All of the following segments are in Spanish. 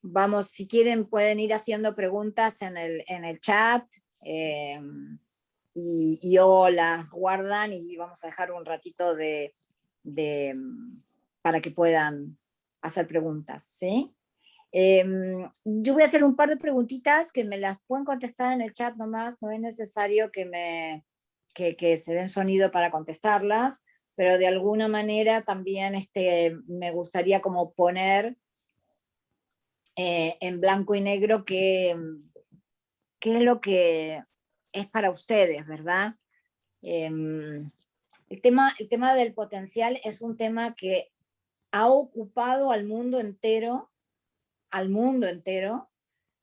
vamos, si quieren pueden ir haciendo preguntas en el chat, y yo las guardan y vamos a dejar un ratito de, para que puedan hacer preguntas, ¿sí? Yo voy a hacer un par de preguntitas que me las pueden contestar en el chat nomás, no es necesario que se den sonido para contestarlas, pero de alguna manera también me gustaría como poner en blanco y negro qué es lo que es para ustedes, ¿verdad? El tema del potencial es un tema que ha ocupado al mundo entero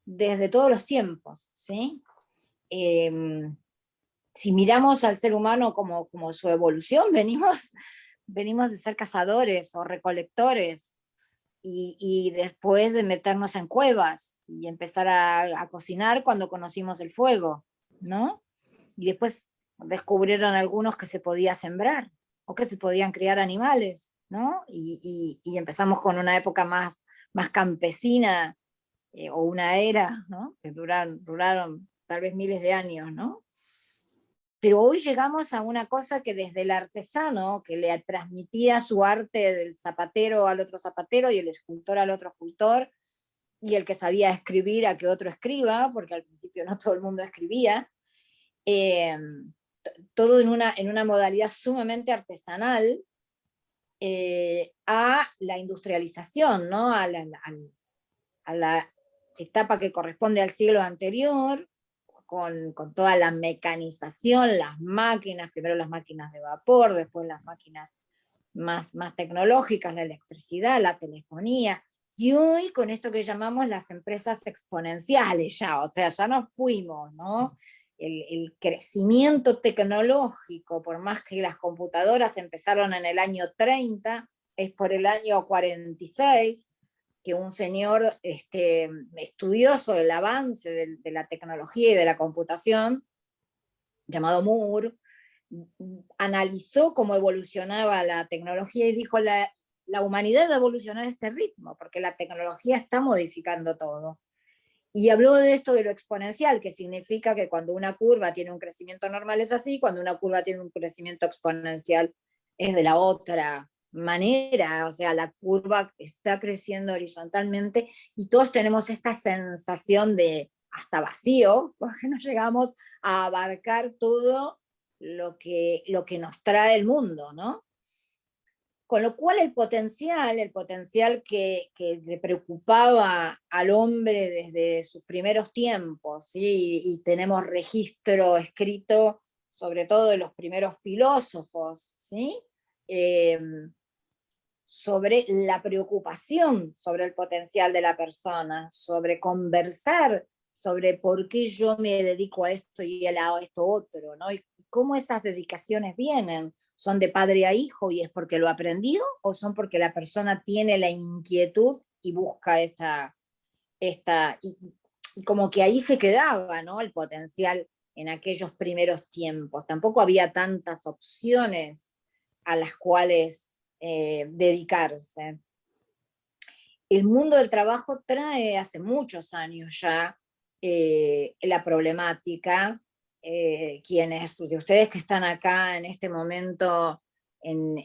desde todos los tiempos, ¿sí? Si miramos al ser humano como su evolución, venimos de ser cazadores o recolectores, y después de meternos en cuevas y empezar a cocinar cuando conocimos el fuego, ¿no? Y después descubrieron algunos que se podía sembrar o que se podían criar animales, ¿no? Y empezamos con una época más campesina, o una era, ¿no? Que duraron tal vez miles de años, ¿no? Pero hoy llegamos a una cosa que desde el artesano, que le transmitía su arte del zapatero al otro zapatero y el escultor al otro escultor, y el que sabía escribir a que otro escriba, porque al principio no todo el mundo escribía, eh, todo en una modalidad sumamente artesanal, a la industrialización, ¿no? A la etapa que corresponde al siglo anterior, con toda la mecanización, las máquinas, primero las máquinas de vapor, después las máquinas más tecnológicas, la electricidad, la telefonía, y hoy con esto que llamamos las empresas exponenciales ya, o sea, ya nos fuimos, ¿no? El crecimiento tecnológico, por más que las computadoras empezaron en el año 30, es por el año 46 que un señor estudioso del avance de la tecnología y de la computación, llamado Moore, analizó cómo evolucionaba la tecnología y dijo, la humanidad va a evolucionar a este ritmo, porque la tecnología está modificando todo. Y habló de esto de lo exponencial, que significa que cuando una curva tiene un crecimiento normal es así, cuando una curva tiene un crecimiento exponencial es de la otra manera, o sea, la curva está creciendo horizontalmente y todos tenemos esta sensación de hasta vacío, porque no llegamos a abarcar todo lo que nos trae el mundo, ¿no? Con lo cual el potencial que le preocupaba al hombre desde sus primeros tiempos, ¿sí? Y tenemos registro escrito sobre todo de los primeros filósofos, ¿sí? Eh, sobre la preocupación sobre el potencial de la persona, sobre conversar sobre por qué yo me dedico a esto y a esto otro, ¿no? Y cómo esas dedicaciones vienen. ¿Son de padre a hijo y es porque lo aprendió? ¿O son porque la persona tiene la inquietud y busca y como que ahí se quedaba, ¿no? El potencial en aquellos primeros tiempos. Tampoco había tantas opciones a las cuales dedicarse. El mundo del trabajo trae hace muchos años ya la problemática. Quienes de ustedes que están acá en este momento en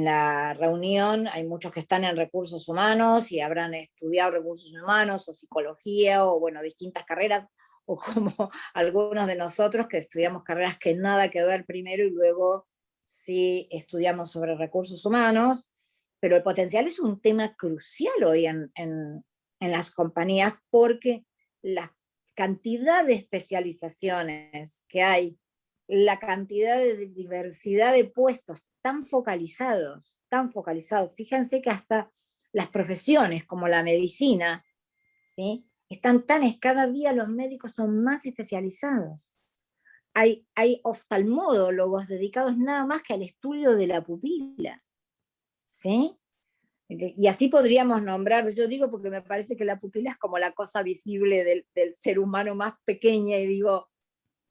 la reunión, hay muchos que están en recursos humanos y habrán estudiado recursos humanos o psicología o bueno, distintas carreras, o como algunos de nosotros que estudiamos carreras que nada que ver primero y luego sí estudiamos sobre recursos humanos. Pero el potencial es un tema crucial hoy en las compañías porque la cantidad de especializaciones que hay, la cantidad de diversidad de puestos tan focalizados, fíjense que hasta las profesiones como la medicina, ¿sí? Están cada día los médicos son más especializados. Hay oftalmólogos dedicados nada más que al estudio de la pupila, ¿sí? Y así podríamos nombrar, yo digo porque me parece que la pupila es como la cosa visible del ser humano más pequeña, y digo,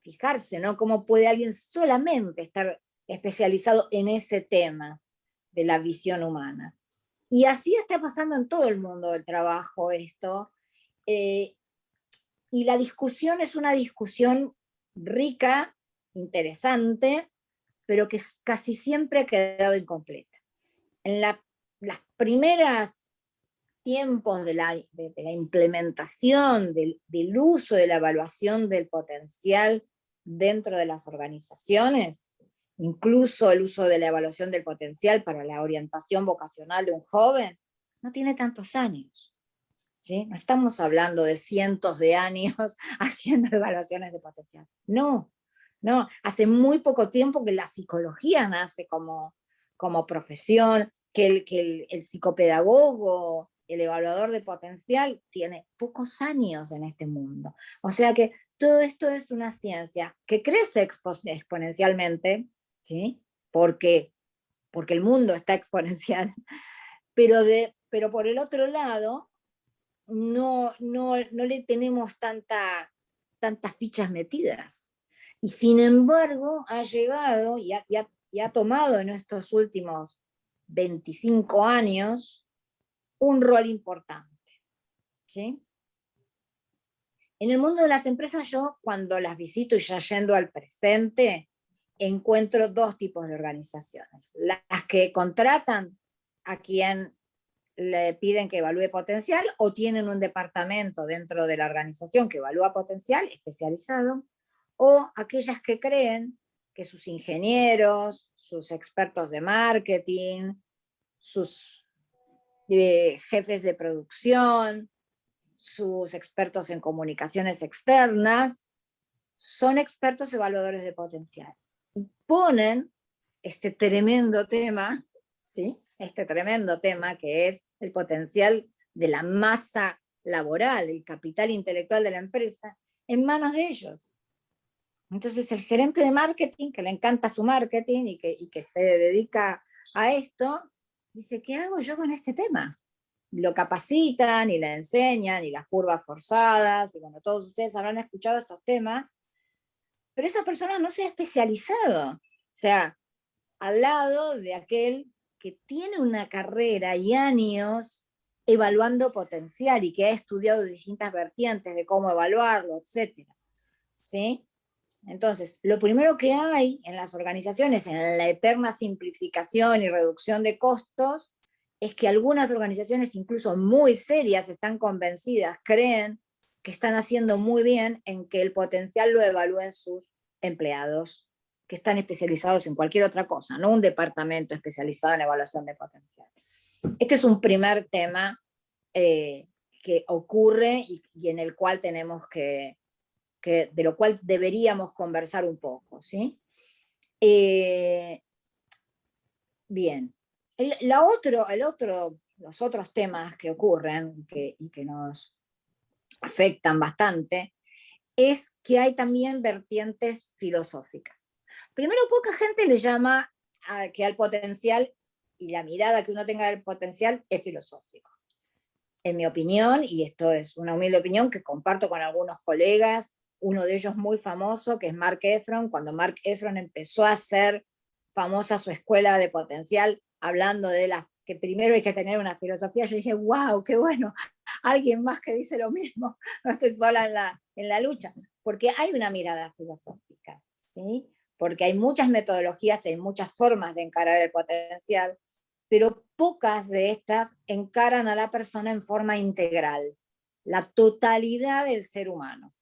fijarse, ¿no? ¿Cómo puede alguien solamente estar especializado en ese tema de la visión humana? Y así está pasando en todo el mundo del trabajo esto. Y la discusión es una discusión rica, interesante, pero que casi siempre ha quedado incompleta. En las primeras tiempos de la implementación, del uso de la evaluación del potencial dentro de las organizaciones, incluso el uso de la evaluación del potencial para la orientación vocacional de un joven, no tiene tantos años. ¿Sí? No estamos hablando de cientos de años haciendo evaluaciones de potencial. No, no, hace muy poco tiempo que la psicología nace como profesión, que el psicopedagogo, el evaluador de potencial, tiene pocos años en este mundo. O sea que todo esto es una ciencia que crece exponencialmente, ¿sí? Porque el mundo está exponencial, pero por el otro lado, no le tenemos tantas fichas metidas. Y sin embargo, ha llegado y ha tomado en estos últimos 25 años un rol importante. ¿Sí? En el mundo de las empresas, yo cuando las visito y ya yendo al presente, encuentro dos tipos de organizaciones. Las que contratan a quien le piden que evalúe potencial o tienen un departamento dentro de la organización que evalúa potencial especializado, o aquellas que creen que sus ingenieros, sus expertos de marketing, sus jefes de producción, sus expertos en comunicaciones externas, son expertos evaluadores de potencial. Y ponen este tremendo tema, ¿sí? Este tremendo tema que es el potencial de la masa laboral, el capital intelectual de la empresa, en manos de ellos. Entonces el gerente de marketing, que le encanta su marketing y que se dedica a esto, dice, ¿qué hago yo con este tema? Lo capacitan y le enseñan, y las curvas forzadas, y bueno, todos ustedes habrán escuchado estos temas, pero esa persona no se ha especializado. O sea, al lado de aquel que tiene una carrera y años evaluando potencial y que ha estudiado distintas vertientes de cómo evaluarlo, etc. ¿Sí? Entonces, lo primero que hay en las organizaciones, en la eterna simplificación y reducción de costos, es que algunas organizaciones, incluso muy serias, están convencidas, creen que están haciendo muy bien en que el potencial lo evalúen sus empleados, que están especializados en cualquier otra cosa, no un departamento especializado en evaluación de potencial. Este es un primer tema que ocurre y en el cual tenemos de lo cual deberíamos conversar un poco, ¿sí? Bien. Los otros temas que ocurren y que nos afectan bastante es que hay también vertientes filosóficas. Primero, poca gente le llama que al potencial y la mirada que uno tenga del potencial es filosófico. En mi opinión, y esto es una humilde opinión que comparto con algunos colegas, uno de ellos muy famoso, que es Marc Efron, cuando Marc Efron empezó a hacer famosa su escuela de potencial, hablando de que primero hay que tener una filosofía, yo dije, wow, qué bueno, alguien más que dice lo mismo, no estoy sola en la lucha, porque hay una mirada filosófica, ¿sí? Porque hay muchas metodologías, hay muchas formas de encarar el potencial, pero pocas de estas encaran a la persona en forma integral, la totalidad del ser humano,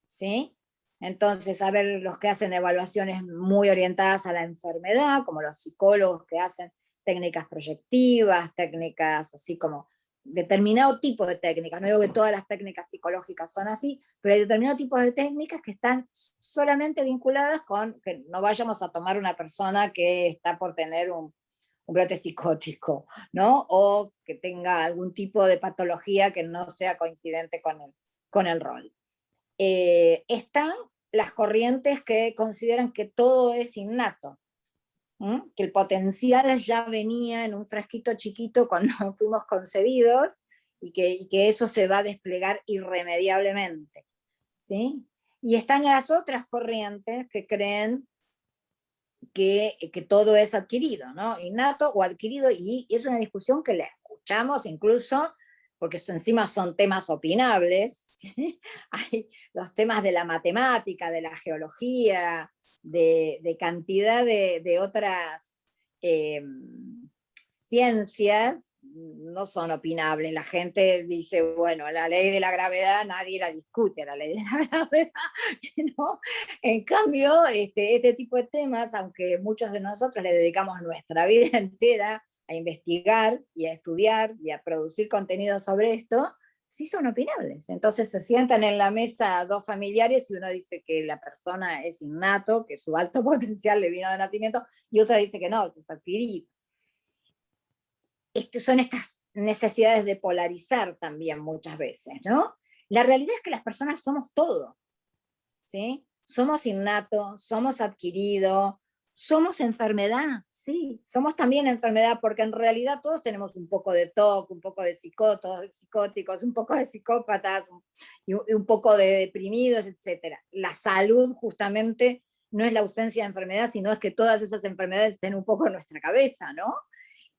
¿sí? Entonces, a ver, los que hacen evaluaciones muy orientadas a la enfermedad, como los psicólogos que hacen técnicas proyectivas, técnicas así como determinado tipo de técnicas, no digo que todas las técnicas psicológicas son así, pero hay determinado tipo de técnicas que están solamente vinculadas con que no vayamos a tomar una persona que está por tener un brote psicótico, ¿no? O que tenga algún tipo de patología que no sea coincidente con el rol. Están las corrientes que consideran que todo es innato, que el potencial ya venía en un frasquito chiquito cuando fuimos concebidos y que eso se va a desplegar irremediablemente, ¿sí? Y están las otras corrientes que creen que todo es adquirido, ¿no? Innato o adquirido, y es una discusión que la escuchamos incluso, porque encima son temas opinables, ¿sí? Hay los temas de la matemática, de la geología, de cantidad de otras eh, ciencias, no son opinables. La gente dice, bueno, la ley de la gravedad nadie la discute, la ley de la gravedad, ¿no? En cambio, este tipo de temas, aunque muchos de nosotros le dedicamos nuestra vida entera a investigar y a estudiar y a producir contenido sobre esto, sí son opinables. Entonces se sientan en la mesa dos familiares y uno dice que la persona es innato, que su alto potencial le vino de nacimiento, y otra dice que no, que es adquirido. Son estas necesidades de polarizar también muchas veces, ¿no? La realidad es que las personas somos todo, ¿sí? Somos innato, somos adquirido, somos enfermedad, sí, somos también enfermedad, porque en realidad todos tenemos un poco de TOC, un poco de psicóticos, un poco de psicópatas, y un poco de deprimidos, etc. La salud justamente no es la ausencia de enfermedad, sino es que todas esas enfermedades estén un poco en nuestra cabeza, ¿no?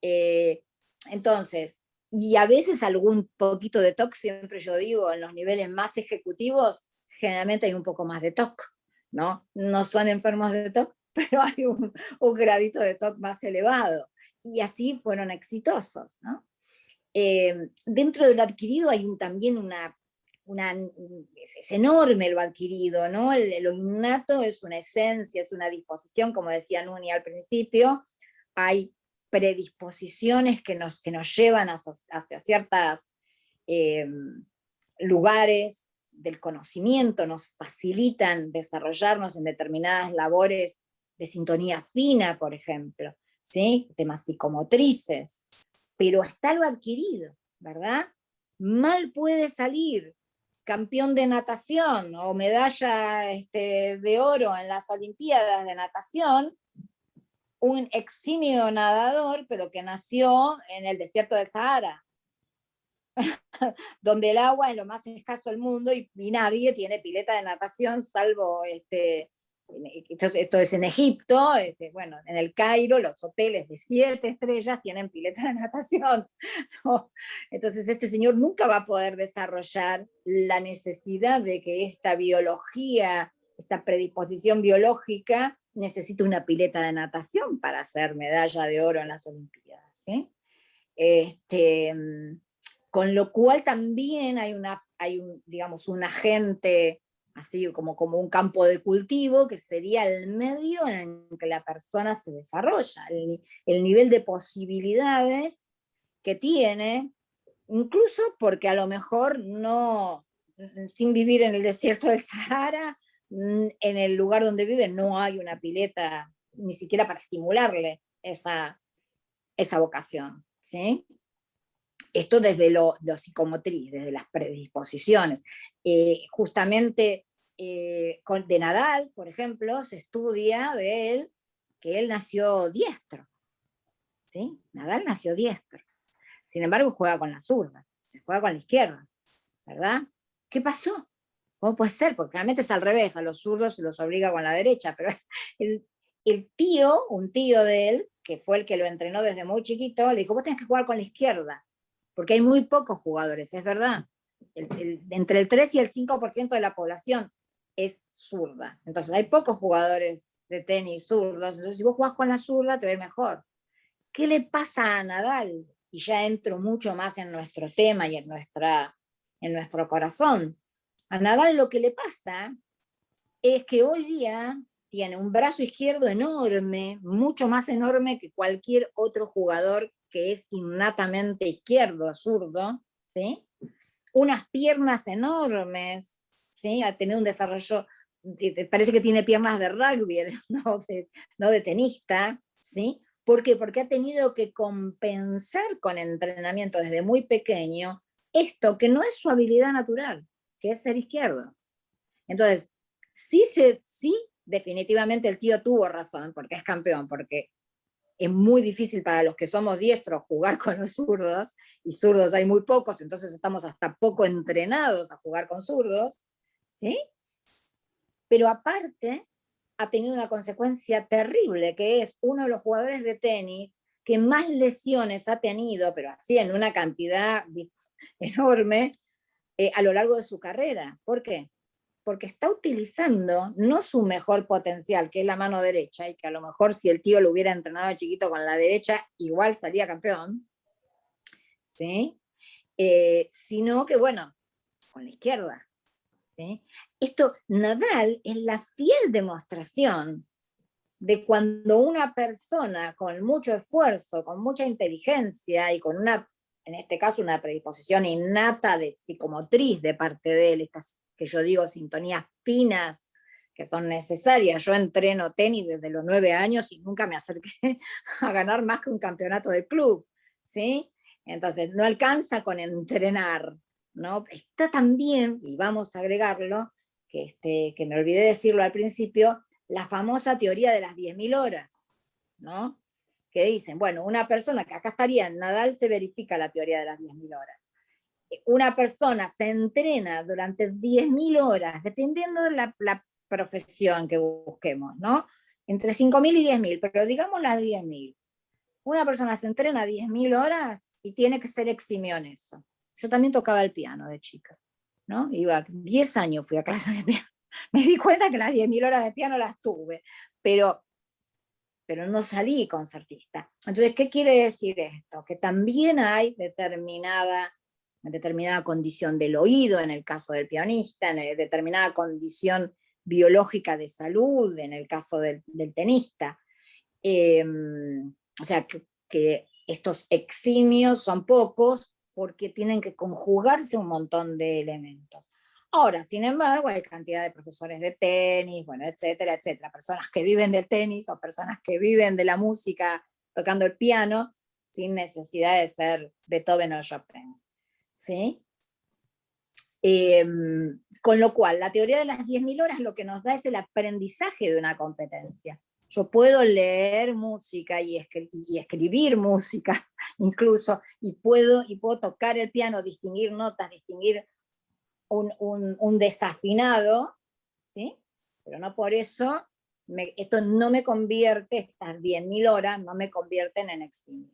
Eh, entonces, y a veces algún poquito de TOC, siempre yo digo, en los niveles más ejecutivos, generalmente hay un poco más de TOC, ¿no? No son enfermos de TOC, pero hay un gradito de TOC más elevado. Y así fueron exitosos, ¿no? Dentro de lo adquirido hay también es enorme lo adquirido, ¿no? Lo innato es una esencia, es una disposición, como decía Nuni al principio. Hay predisposiciones que nos llevan hacia ciertos lugares del conocimiento, nos facilitan desarrollarnos en determinadas labores de sintonía fina, por ejemplo, ¿sí? Temas psicomotrices, pero está lo adquirido, ¿verdad? Mal puede salir campeón de natación o medalla de oro en las Olimpiadas de natación, un eximio nadador, pero que nació en el desierto del Sahara, donde el agua es lo más escaso del mundo y nadie tiene pileta de natación, salvo esto es en Egipto, bueno, en el Cairo, los hoteles de 7 estrellas tienen pileta de natación, ¿no? Entonces este señor nunca va a poder desarrollar la necesidad de que esta biología, esta predisposición biológica, necesita una pileta de natación para hacer medalla de oro en las Olimpiadas, ¿sí? Con lo cual también hay digamos, un agente así como un campo de cultivo, que sería el medio en el que la persona se desarrolla, el nivel de posibilidades que tiene, incluso porque a lo mejor no, sin vivir en el desierto del Sahara, en el lugar donde vive no hay una pileta ni siquiera para estimularle esa vocación, ¿sí? Esto desde lo psicomotriz, desde las predisposiciones. Justamente de Nadal, por ejemplo, se estudia de él que él nació diestro, ¿sí? Nadal nació diestro. Sin embargo, juega con la zurda, se juega con la izquierda, ¿verdad? ¿Qué pasó? ¿Cómo puede ser? Porque realmente es al revés, a los zurdos se los obliga con la derecha, pero el, un tío de él, que fue el que lo entrenó desde muy chiquito, le dijo, vos tenés que jugar con la izquierda, porque hay muy pocos jugadores, es verdad. Entre el 3 y el 5% de la población es zurda. Entonces hay pocos jugadores de tenis zurdos, entonces si vos jugás con la zurda te ves mejor. ¿Qué le pasa a Nadal? Y ya entro mucho más en nuestro tema y en nuestro corazón. A Nadal lo que le pasa es que hoy día tiene un brazo izquierdo enorme, mucho más enorme que cualquier otro jugador que es innatamente izquierdo, zurdo, ¿sí? Unas piernas enormes, ¿sí? Ha tenido un desarrollo, parece que tiene piernas de rugby, no de tenista, ¿sí? ¿Por qué? Porque ha tenido que compensar con entrenamiento desde muy pequeño esto que no es su habilidad natural, que es ser izquierdo. Entonces, sí, definitivamente el tío tuvo razón, porque es campeón, porque es muy difícil para los que somos diestros jugar con los zurdos, y zurdos hay muy pocos, entonces estamos hasta poco entrenados a jugar con zurdos, ¿sí? Pero aparte, ha tenido una consecuencia terrible, que es uno de los jugadores de tenis que más lesiones ha tenido, pero así en una cantidad enorme, a lo largo de su carrera. ¿Por qué? Porque está utilizando no su mejor potencial, que es la mano derecha, y que a lo mejor si el tío lo hubiera entrenado de chiquito con la derecha, igual salía campeón, ¿sí? Sino que, bueno, con la izquierda, ¿sí? Esto, Nadal es la fiel demostración de cuando una persona con mucho esfuerzo, con mucha inteligencia y con una, en este caso, una predisposición innata de psicomotriz de parte de él, estas que yo digo sintonías finas que son necesarias. Yo entreno tenis desde los 9 años y nunca me acerqué a ganar más que un campeonato de club, ¿sí? Entonces, no alcanza con entrenar, ¿no? Está también, y vamos a agregarlo, que me olvidé decirlo al principio, la famosa teoría de las 10.000 horas, ¿no? Que dicen, bueno, una persona, que acá estaría, en Nadal se verifica la teoría de las 10.000 horas. Una persona se entrena durante 10.000 horas, dependiendo de la profesión que busquemos, ¿no? Entre 5.000 y 10.000, pero digamos las 10.000. Una persona se entrena 10.000 horas y tiene que ser eximio en eso. Yo también tocaba el piano de chica, ¿no? Iba 10 años, fui a clase de piano. Me di cuenta que las 10.000 horas de piano las tuve, pero no salí concertista. Entonces, ¿qué quiere decir esto? Que también hay determinada condición del oído, en el caso del pianista, en determinada condición biológica de salud, en el caso del tenista. O sea, que estos eximios son pocos porque tienen que conjugarse un montón de elementos. Ahora, sin embargo, hay cantidad de profesores de tenis, bueno, etcétera, etcétera, personas que viven del tenis o personas que viven de la música tocando el piano sin necesidad de ser Beethoven o Chopin, ¿sí? Con lo cual, la teoría de las 10.000 horas lo que nos da es el aprendizaje de una competencia. Yo puedo leer música y escribir música incluso, y puedo tocar el piano, distinguir notas, distinguir un desafinado, ¿sí? Pero no por eso, esto no me convierte, estas 10.000 horas no me convierten en eximio,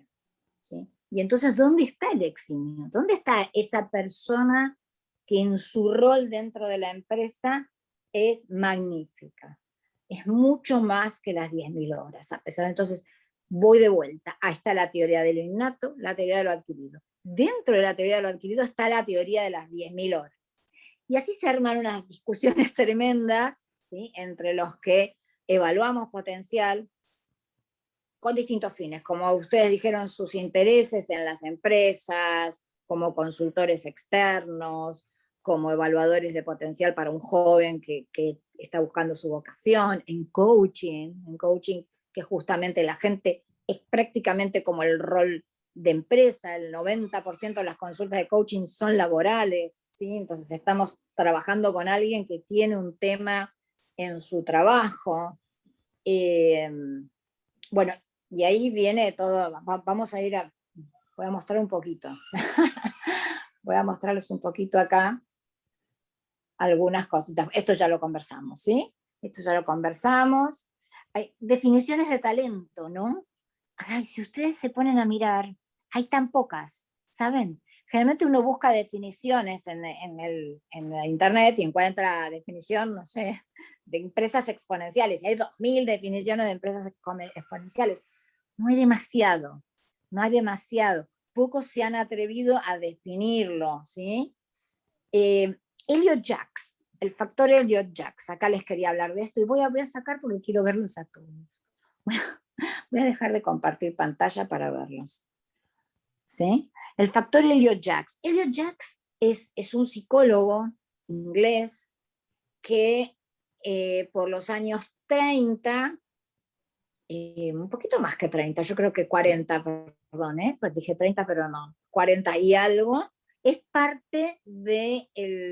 ¿sí? Y entonces, ¿dónde está el eximio? ¿Dónde está esa persona que en su rol dentro de la empresa es magnífica? Es mucho más que las 10.000 horas. A pesar, entonces, voy de vuelta. Ahí está la teoría de lo innato, la teoría de lo adquirido. Dentro de la teoría de lo adquirido está la teoría de las 10.000 horas. Y así se arman unas discusiones tremendas, ¿sí? Entre los que evaluamos potencial con distintos fines, como ustedes dijeron, sus intereses en las empresas, como consultores externos, como evaluadores de potencial para un joven que está buscando su vocación, en coaching, que justamente la gente es prácticamente como el rol de empresa, el 90% de las consultas de coaching son laborales, ¿sí? Entonces estamos trabajando con alguien que tiene un tema en su trabajo. Bueno, y ahí viene todo, vamos a ir voy a mostrar un poquito. Voy a mostrarles un poquito acá algunas cositas. Esto ya lo conversamos, ¿sí? Esto ya lo conversamos. Hay definiciones de talento, ¿no? Ay, si ustedes se ponen a mirar, hay tan pocas, ¿saben? Generalmente uno busca definiciones en la internet y encuentra definición, no sé, de empresas exponenciales. Hay 2.000 definiciones de empresas exponenciales. No hay demasiado, no hay demasiado. Pocos se han atrevido a definirlo, ¿sí? Elliot Jaques, el factor Elliot Jaques. Acá les quería hablar de esto y voy a sacar porque quiero verlos a todos. Voy a dejar de compartir pantalla para verlos. ¿Sí? El factor Elliot Jaques. Elliot Jaques es un psicólogo inglés que por los años 30, un poquito más que 30, yo creo que 40, perdón, pues dije 30, pero no, 40 y algo, es parte de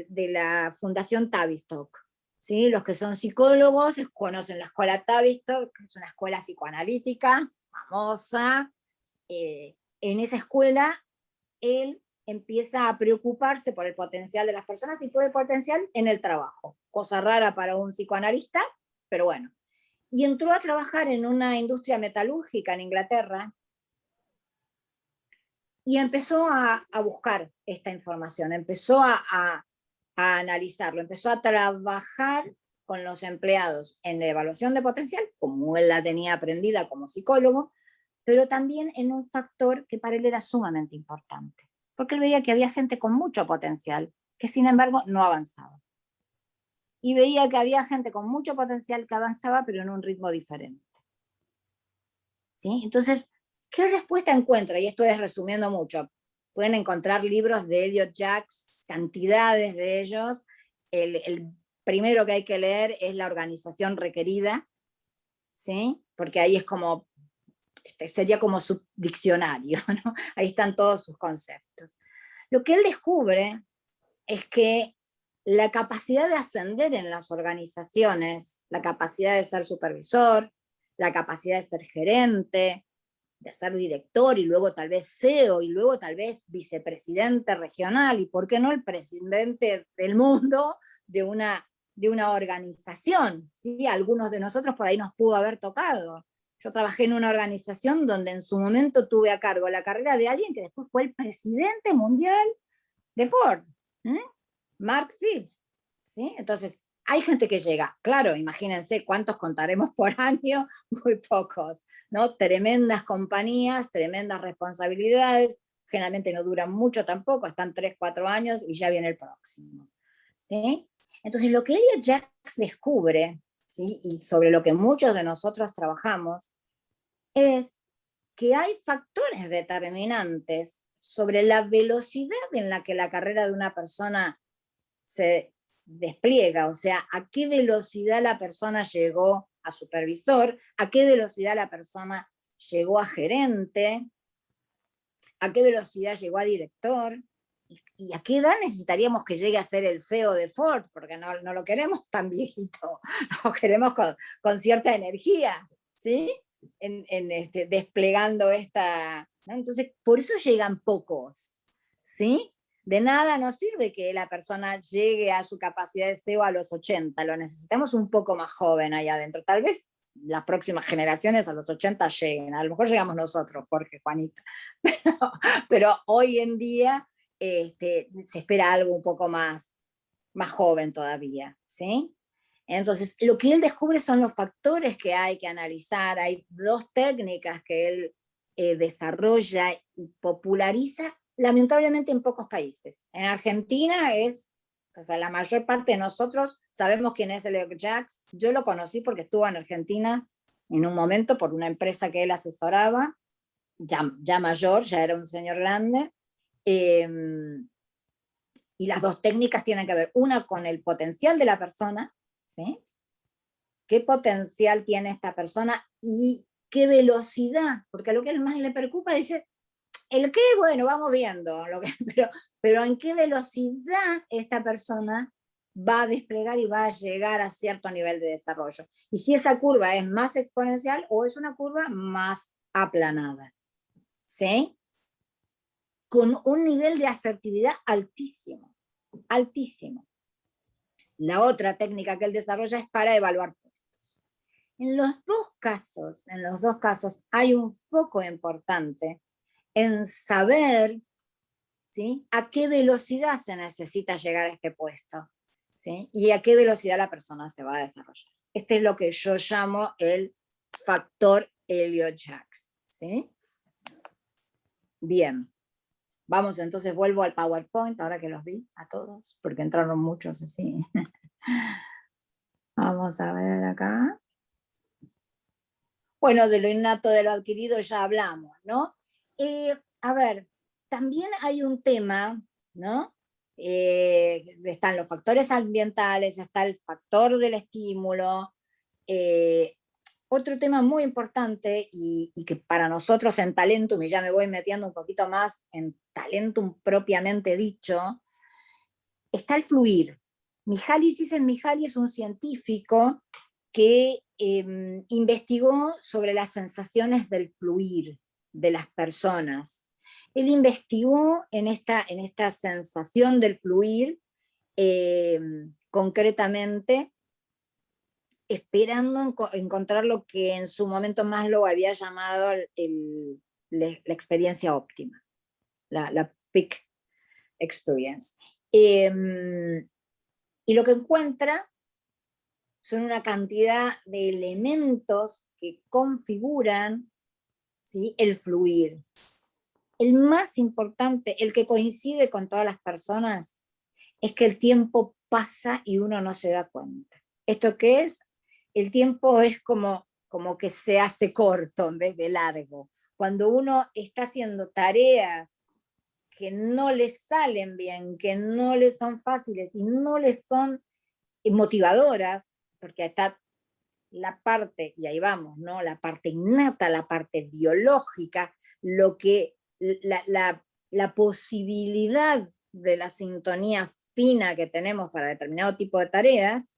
la Fundación Tavistock. ¿Sí? Los que son psicólogos conocen la escuela Tavistock, que es una escuela psicoanalítica famosa. En esa escuela, él empieza a preocuparse por el potencial de las personas y por el potencial en el trabajo. Cosa rara para un psicoanalista, pero bueno. Y entró a trabajar en una industria metalúrgica en Inglaterra, y empezó a buscar esta información, empezó a analizarlo, empezó a trabajar con los empleados en la evaluación de potencial, como él la tenía aprendida como psicólogo, pero también en un factor que para él era sumamente importante, porque él veía que había gente con mucho potencial, que sin embargo no avanzaba. Y veía que había gente con mucho potencial que avanzaba, pero en un ritmo diferente. ¿Sí? Entonces, ¿qué respuesta encuentra? Y esto es resumiendo mucho. Pueden encontrar libros de Elliot Jaques, cantidades de ellos. El primero que hay que leer es La organización requerida, ¿sí? Porque ahí es como, sería como su diccionario, ¿no? Ahí están todos sus conceptos. Lo que él descubre es que la capacidad de ascender en las organizaciones, la capacidad de ser supervisor, la capacidad de ser gerente, de ser director y luego tal vez CEO y luego tal vez vicepresidente regional y por qué no el presidente del mundo de una organización, ¿sí? Algunos de nosotros por ahí nos pudo haber tocado. Yo trabajé en una organización donde en su momento tuve a cargo la carrera de alguien que después fue el presidente mundial de Ford, ¿eh? Mark Fields, ¿sí? Entonces, hay gente que llega, claro, imagínense cuántos contaremos por año, muy pocos, ¿no? Tremendas compañías, tremendas responsabilidades, generalmente no duran mucho tampoco, están 3, 4 años y ya viene el próximo, ¿sí? Entonces, lo que Elliot Jaques descubre, ¿sí? Y sobre lo que muchos de nosotros trabajamos, es que hay factores determinantes sobre la velocidad en la que la carrera de una persona se despliega, o sea, a qué velocidad la persona llegó a supervisor, a qué velocidad la persona llegó a gerente, a qué velocidad llegó a director, y a qué edad necesitaríamos que llegue a ser el CEO de Ford, porque no lo queremos tan viejito, lo queremos con cierta energía, ¿sí? Desplegando esta, ¿no? Entonces, por eso llegan pocos, ¿sí? De nada nos sirve que la persona llegue a su capacidad de CEO a los 80, lo necesitamos un poco más joven ahí adentro. Tal vez las próximas generaciones a los 80 lleguen, a lo mejor llegamos nosotros, Jorge, Juanita, pero hoy en día se espera algo un poco más joven todavía, ¿sí? Entonces, lo que él descubre son los factores que hay que analizar. Hay 2 técnicas que él desarrolla y populariza, lamentablemente en pocos países. En Argentina o sea, la mayor parte de nosotros sabemos quién es Elliot Jaques. Yo lo conocí porque estuvo en Argentina en un momento por una empresa que él asesoraba, ya mayor, ya era un señor grande. Eh, y las 2 técnicas tienen que ver, una con el potencial de la persona, ¿sí? ¿Qué potencial tiene esta persona y qué velocidad? Porque a lo que a él más le preocupa, dice, el qué, bueno, vamos viendo, pero en qué velocidad esta persona va a desplegar y va a llegar a cierto nivel de desarrollo. Y si esa curva es más exponencial o es una curva más aplanada, ¿sí? Con un nivel de asertividad altísimo, altísimo. La otra técnica que él desarrolla es para evaluar puestos. En los dos casos hay un foco importante en saber, ¿sí?, a qué velocidad se necesita llegar a este puesto, ¿sí?, y a qué velocidad la persona se va a desarrollar. Este es lo que yo llamo el factor Elliot Jaques, ¿sí? Bien. Vamos, entonces vuelvo al PowerPoint, ahora que los vi a todos, porque entraron muchos así. Vamos a ver acá. Bueno, de lo innato, de lo adquirido ya hablamos, ¿no? A ver, también hay un tema, ¿no? Están los factores ambientales, está el factor del estímulo. Otro tema muy importante y que para nosotros en Talentum, y ya me voy metiendo un poquito más en Talentum propiamente dicho, está el fluir. Mihaly Csikszentmihalyi es un científico que investigó sobre las sensaciones del fluir de las personas. Él investigó en esta sensación del fluir concretamente, esperando encontrar lo que en su momento Maslow había llamado la experiencia óptima. la peak experience. Y lo que encuentra son una cantidad de elementos que configuran, ¿sí?, el fluir. El más importante, el que coincide con todas las personas, es que el tiempo pasa y uno no se da cuenta. ¿Esto qué es? El tiempo es como que se hace corto en vez de largo. Cuando uno está haciendo tareas que no le salen bien, que no le son fáciles y no le son motivadoras, porque está la parte, y ahí vamos, ¿no?, la parte innata, la parte biológica, lo que la posibilidad de la sintonía fina que tenemos para determinado tipo de tareas,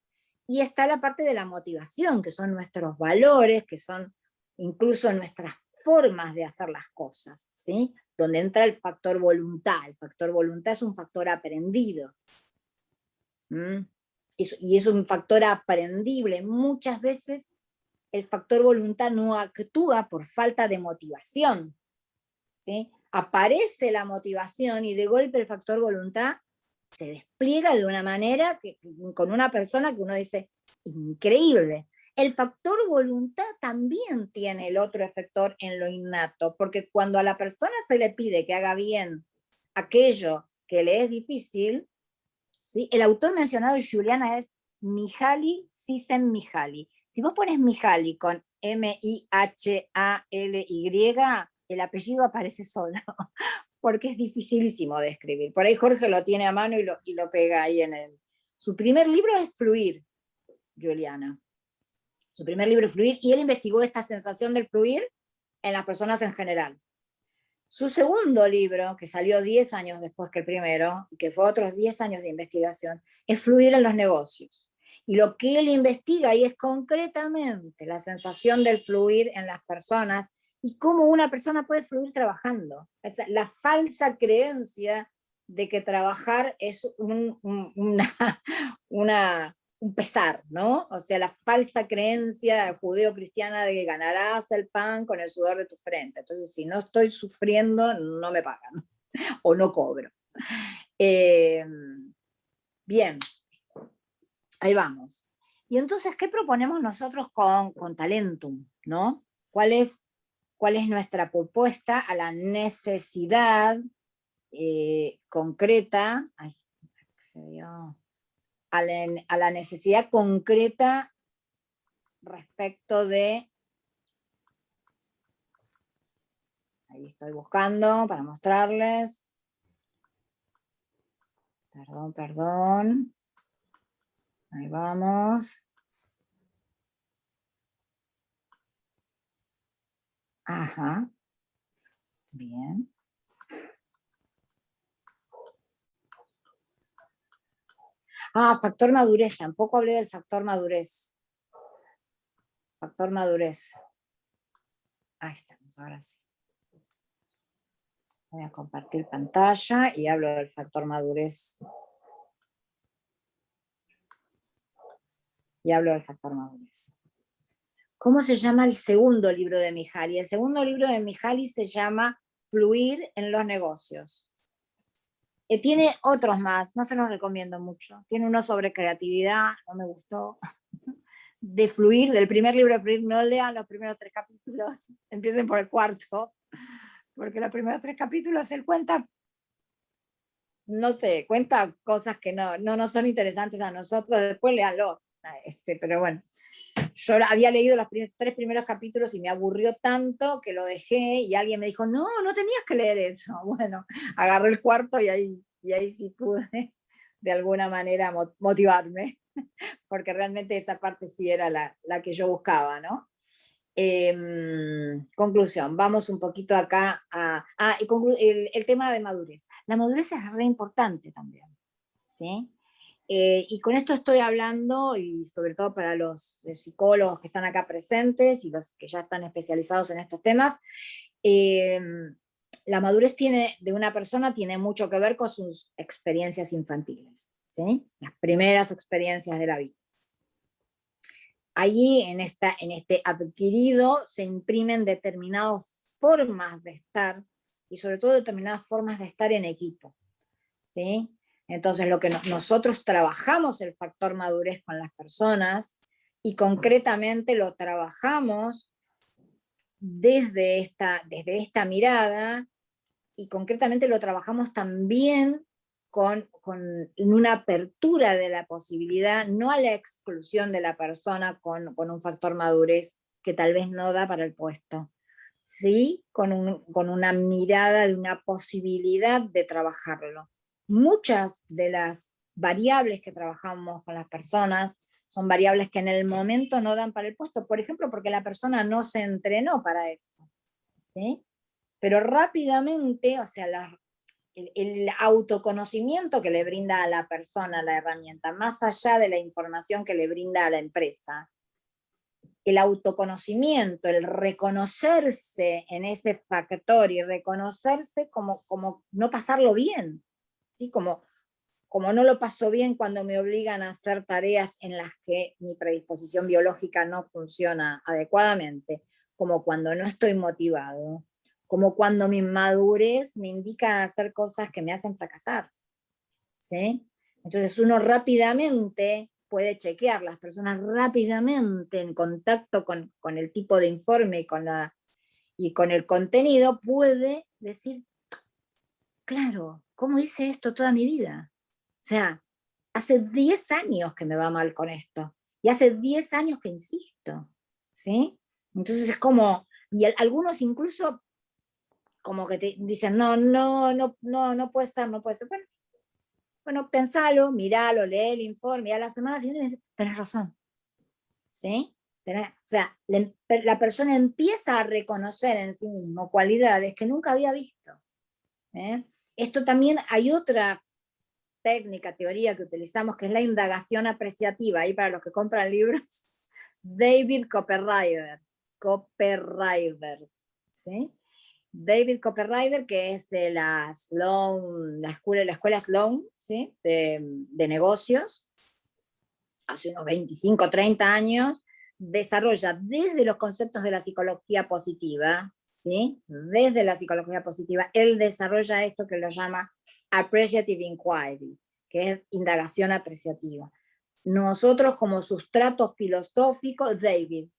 y está la parte de la motivación, que son nuestros valores, que son incluso nuestras formas de hacer las cosas, ¿sí? Donde entra el factor voluntad. El factor voluntad es un factor aprendido. Y es un factor aprendible. Muchas veces el factor voluntad no actúa por falta de motivación, ¿sí? Aparece la motivación y de golpe el factor voluntad se despliega de una manera con una persona que uno dice, increíble. El factor voluntad también tiene el otro efector en lo innato, porque cuando a la persona se le pide que haga bien aquello que le es difícil, ¿sí? El autor mencionado de Juliana es Mihaly Csikszentmihalyi. Si vos pones Mihaly con M-I-H-A-L-Y, el apellido aparece solo, porque es dificilísimo de escribir. Por ahí Jorge lo tiene a mano y lo pega ahí en el... Su primer libro es Fluir, Juliana. Su primer libro es Fluir, y él investigó esta sensación del fluir en las personas en general. Su segundo libro, que salió 10 años después que el primero, y que fue otros 10 años de investigación, es Fluir en los negocios. Y lo que él investiga ahí es concretamente la sensación del fluir en las personas y cómo una persona puede fluir trabajando. La falsa creencia de que trabajar es un pesar, ¿no? O sea, la falsa creencia judeo-cristiana de que ganarás el pan con el sudor de tu frente. Entonces, si no estoy sufriendo, no me pagan o no cobro. Bien, ahí vamos. Y entonces, ¿qué proponemos nosotros con Talentum, ¿no? ¿Cuál es nuestra propuesta a la necesidad concreta? Ay, se dio. A la necesidad concreta respecto de, ahí estoy buscando para mostrarles, perdón, ahí vamos, ajá, bien. Factor madurez, tampoco hablé del factor madurez. Factor madurez. Ahí estamos, ahora sí. Voy a compartir pantalla y hablo del factor madurez. Y hablo del factor madurez. ¿Cómo se llama el segundo libro de Mihaly? El segundo libro de Mihaly se llama Fluir en los negocios. Tiene otros más, no se los recomiendo mucho. Tiene uno sobre creatividad, no me gustó. De Fluir, del primer libro de Fluir, no lean los primeros 3 capítulos, empiecen por el cuarto, porque los primeros 3 capítulos él cuenta, no sé, cuenta cosas que no son interesantes a nosotros, después léanlo. Pero bueno, yo había leído los 3 primeros capítulos y me aburrió tanto que lo dejé, y alguien me dijo, no tenías que leer eso. Bueno, agarré el cuarto y ahí sí pude de alguna manera motivarme, porque realmente esa parte sí era la que yo buscaba, ¿no? Conclusión, vamos un poquito acá el tema de madurez. La madurez es re importante también, ¿sí? Y con esto estoy hablando, y sobre todo para los psicólogos que están acá presentes y los que ya están especializados en estos temas, la madurez de una persona tiene mucho que ver con sus experiencias infantiles, ¿sí? Las primeras experiencias de la vida. Allí, en este adquirido, se imprimen determinadas formas de estar y sobre todo determinadas formas de estar en equipo, ¿sí? Entonces, lo que nosotros trabajamos el factor madurez con las personas y concretamente lo trabajamos desde esta mirada y concretamente lo trabajamos también con una apertura de la posibilidad, no a la exclusión de la persona con un factor madurez que tal vez no da para el puesto, sí con una mirada de una posibilidad de trabajarlo. Muchas de las variables que trabajamos con las personas son variables que en el momento no dan para el puesto, por ejemplo, porque la persona no se entrenó para eso, ¿sí? Pero rápidamente, o sea, el autoconocimiento que le brinda a la persona la herramienta, más allá de la información que le brinda a la empresa, el autoconocimiento, el reconocerse en ese factor y reconocerse como no pasarlo bien, ¿sí? Como no lo paso bien cuando me obligan a hacer tareas en las que mi predisposición biológica no funciona adecuadamente, como cuando no estoy motivado, como cuando mi madurez me indica hacer cosas que me hacen fracasar, ¿sí? Entonces uno rápidamente puede chequear, las personas rápidamente en contacto con el tipo de informe y con el contenido, puede decir, claro, ¿cómo hice esto toda mi vida? O sea, hace 10 años que me va mal con esto, y hace 10 años que insisto, ¿sí? Entonces es como, y algunos incluso como que te dicen, no puede ser, no puede ser. Bueno, pensalo, miralo, lee el informe, y a la semana siguiente me dice, tenés razón, ¿sí? O sea, la persona empieza a reconocer en sí mismo cualidades que nunca había visto, ¿eh? Esto también hay otra técnica, teoría que utilizamos, que es la indagación apreciativa, ahí para los que compran libros, David Copperrider, ¿sí? David Copperrider, que es de la Sloan, la escuela Sloan, ¿sí? de negocios, hace unos 25, 30 años, desarrolla desde los conceptos de la psicología positiva, ¿sí? Desde la psicología positiva, él desarrolla esto que lo llama appreciative inquiry, que es indagación apreciativa. Nosotros como sustrato filosófico, David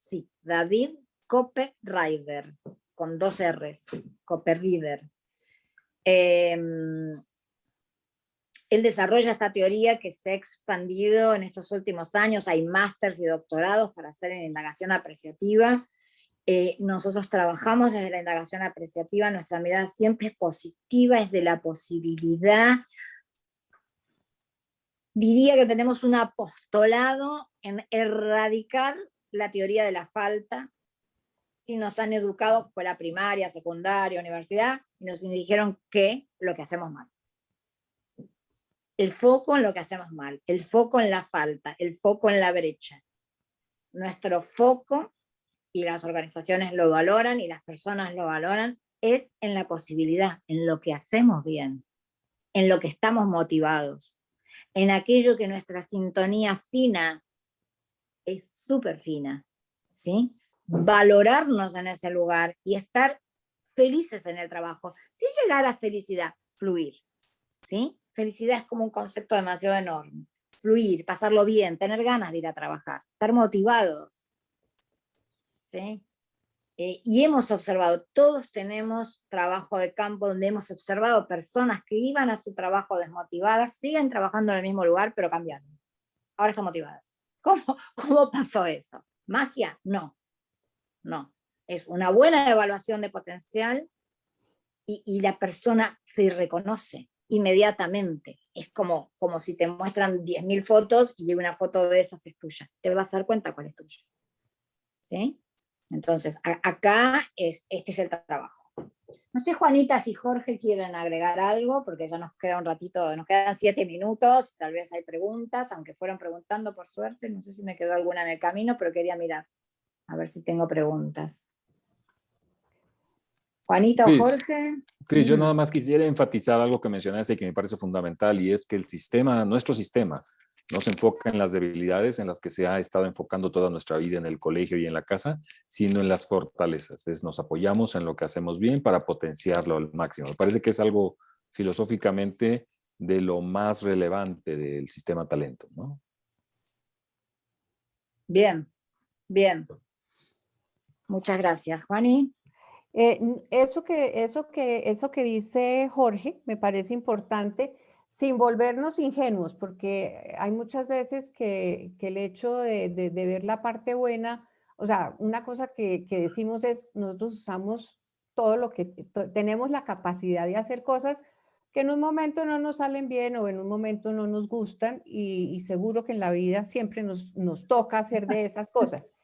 Copperrider, con 2 R's, Copperrider. Él desarrolla esta teoría que se ha expandido en estos últimos años, hay másters y doctorados para hacer en indagación apreciativa. Nosotros trabajamos desde la indagación apreciativa, nuestra mirada siempre es positiva, es de la posibilidad. Diría que tenemos un apostolado en erradicar la teoría de la falta. Si nos han educado escuela primaria, secundaria, universidad, y nos dijeron que lo que hacemos mal. El foco en lo que hacemos mal, el foco en la falta, el foco en la brecha. Nuestro foco, y las organizaciones lo valoran y las personas lo valoran, es en la posibilidad, en lo que hacemos bien, en lo que estamos motivados, en aquello que nuestra sintonía fina es súper fina, ¿sí? Valorarnos en ese lugar y estar felices en el trabajo, sin llegar a felicidad, fluir, ¿sí? Felicidad es como un concepto demasiado enorme. Fluir, pasarlo bien, tener ganas de ir a trabajar, estar motivados, ¿sí? Y hemos observado, todos tenemos trabajo de campo donde hemos observado personas que iban a su trabajo desmotivadas, siguen trabajando en el mismo lugar, pero cambiaron. Ahora están motivadas. ¿Cómo pasó eso? ¿Magia? No. Es una buena evaluación de potencial y la persona se reconoce inmediatamente. Es como si te muestran 10.000 fotos y una foto de esas es tuya. Te vas a dar cuenta cuál es tuya. ¿Sí? Entonces, acá este es el trabajo. No sé, Juanita, si Jorge quieren agregar algo, porque ya nos queda un ratito, nos quedan 7 minutos, tal vez hay preguntas, aunque fueron preguntando por suerte, no sé si me quedó alguna en el camino, pero quería mirar, a ver si tengo preguntas. Juanita o Jorge. Cris, yo nada más quisiera enfatizar algo que mencionaste y que me parece fundamental, y es que nuestro sistema No se enfoca en las debilidades en las que se ha estado enfocando toda nuestra vida en el colegio y en la casa, sino en las fortalezas. Nos apoyamos en lo que hacemos bien para potenciarlo al máximo. Me parece que es algo filosóficamente de lo más relevante del sistema talento, ¿no? Bien, bien. Muchas gracias, Juani. Eso que dice Jorge me parece importante, sin volvernos ingenuos, porque hay muchas veces que el hecho de ver la parte buena, o sea, una cosa que decimos es, nosotros usamos todo lo que, tenemos la capacidad de hacer cosas que en un momento no nos salen bien o en un momento no nos gustan y seguro que en la vida siempre nos toca hacer de esas cosas.